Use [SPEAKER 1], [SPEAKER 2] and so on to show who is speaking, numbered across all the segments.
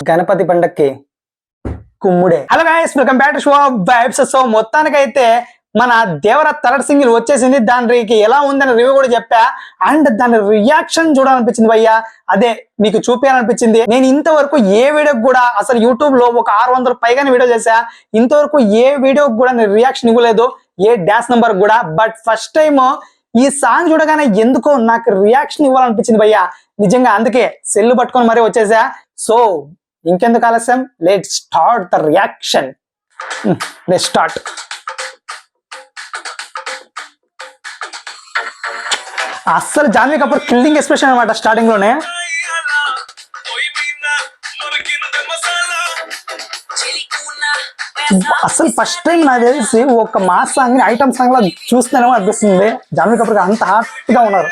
[SPEAKER 1] గణపతి పండక్కి కుమ్ముడే. Hello guys, welcome back to Show Vibes. So మొత్తానికైతే మన దేవర థర్డ్ సింగిల్ వచ్చేసింది. దానికి ఎలా ఉందని రివ్యూ కూడా చెప్పా. అండ్ దాని రియాక్షన్ చూడాలనిపించింది భయ్యా. అదే మీకు చూపించాలనిపించింది. నేను ఇంతవరకు ఏ వీడియోకి కూడా అసలు యూట్యూబ్ లో ఒక 600 పైగానే వీడియో చేశా. ఇంతవరకు ఏ వీడియోకి కూడా నేను రియాక్షన్ ఇవ్వలేదు, ఏ డాన్స్ నెంబర్ కూడా. బట్ ఫస్ట్ టైం ఈ సాంగ్ చూడగానే ఎందుకో నాకు రియాక్షన్ ఇవ్వాలనిపించింది భయ్యా, నిజంగా. అందుకే సెల్లు పట్టుకొని మరీ వచ్చేసా. సో ఇంకెందుకు ఆలస్యం, let start the reaction. Let start. అస్సలు జాన్వీ కపూర్ కిల్లింగ్ ఎక్స్ప్రెషన్ అనమాట స్టార్టింగ్ లోనే. అసలు ఫస్ట్ టైం నాకు తెలిసి ఒక మాస్ సాంగ్ ని ఐటమ్ సాంగ్ లా చూస్తేనేమో అనిపిస్తుంది. జాన్వీ కపూర్ అంత హాట్ గా ఉన్నారు.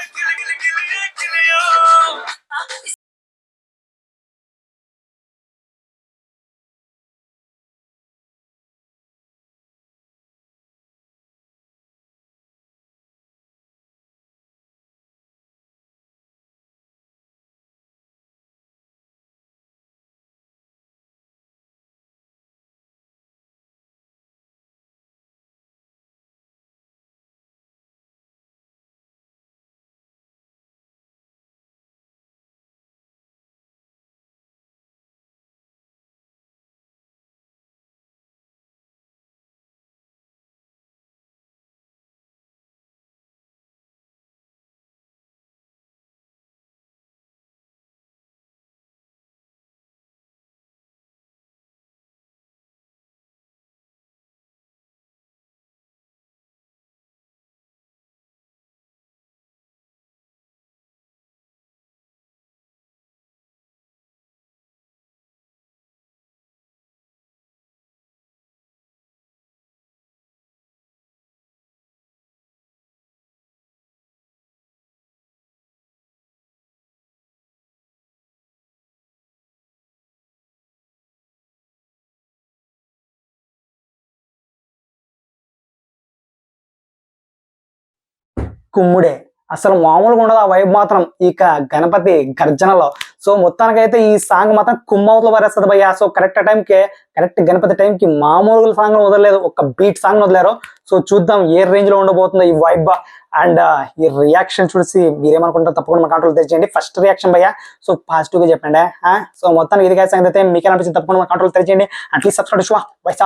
[SPEAKER 1] కుమ్ముడే అసలు మామూలుగా ఉండదు ఆ వైబ్ మాత్రం ఇక గణపతి గర్జనలో. సో మొత్తానికైతే ఈ సాంగ్ మాత్రం కుమ్మవుతలో పరేస్తుంది భయ్యా. సో కరెక్ట్ టైంకి, కరెక్ట్ గణపతి టైంకి మామూలుగా సాంగ్ వదలలేదు, ఒక బీట్ సాంగ్ వదిలేరు. సో చూద్దాం ఏ రేంజ్ లో ఉండబోతుందో ఈ వైబ్. అండ్ ఈ రియాక్షన్ చూసి మీరేమనుకుంటారో తప్పకుండా మా కాంట్రోల్ తెచ్చేయండి. ఫస్ట్ రియాక్షన్ భయ్యా, సో పాజిటివ్ గా చెప్పండి. సో మొత్తానికి ఇది సంగతి అయితే మీకు అనిపించింది తప్పకుండా మా కాంట్రోల్ తెచ్చేయండి. And please subscribe to Show వైసా.